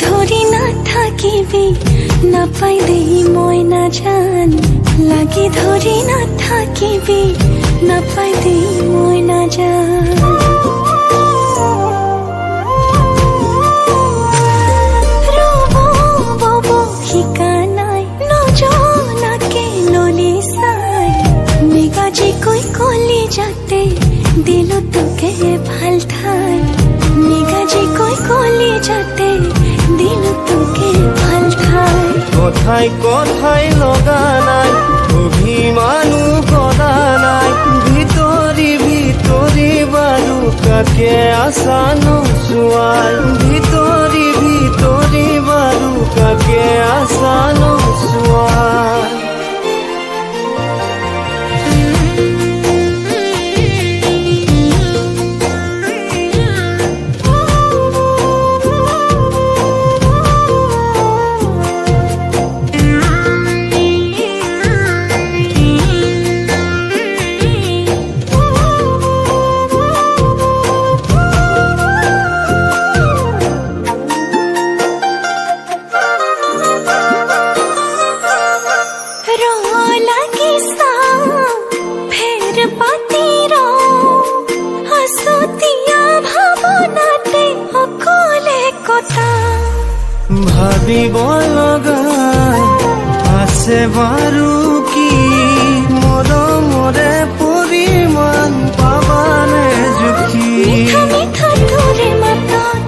ধৰি নাথাকিবি নাপাইলে মই নাজান লাগি ধৰি নাথাকিবি নাপাইলে মই নাজান ৰব বব শিকা নাই নজনাকে ললি চাই নিগাজি কৈ কলি যাতে দিলো তোকে ভাল ঠাই নিগাজি কৈ কলি যাতে দিলো তোকে ভাল ঠাই কথাই কথাই লগা নাই অভিমানো কৰা নাই ভিতৰি ভিতৰি বাৰু কাকে আছা নোচোৱাই ভিতৰি ভিতৰি বাৰু কাকে আছা নোচোৱাই ভাবিব লগা আছে বাৰু কি মৰমৰে পৰিমাণ পাবানে জুখি মিঠা তোৰে মাতত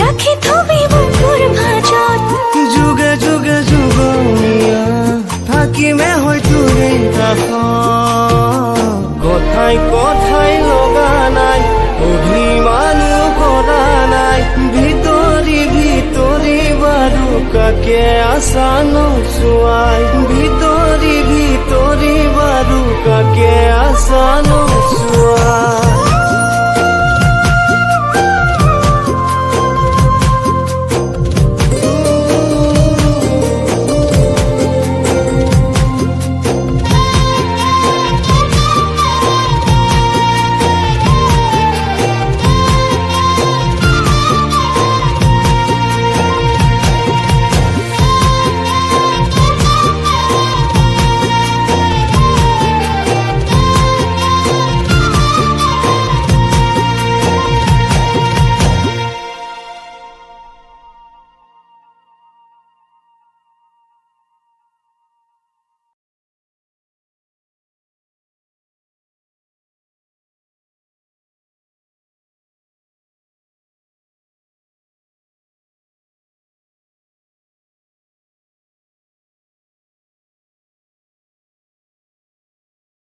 ৰাখি থবি বুকুৰ ভাজত যুগে যুগে যুগমীয়া থাকিমে হয়তো এই কাষত কথাই কথাই লগা নাই অভিমানো কৰা নাই ভিতৰি ভিতৰি বাৰু কাকে আছা নোচোৱাই ভিতৰি ভিতৰি বাৰু কাকে আছা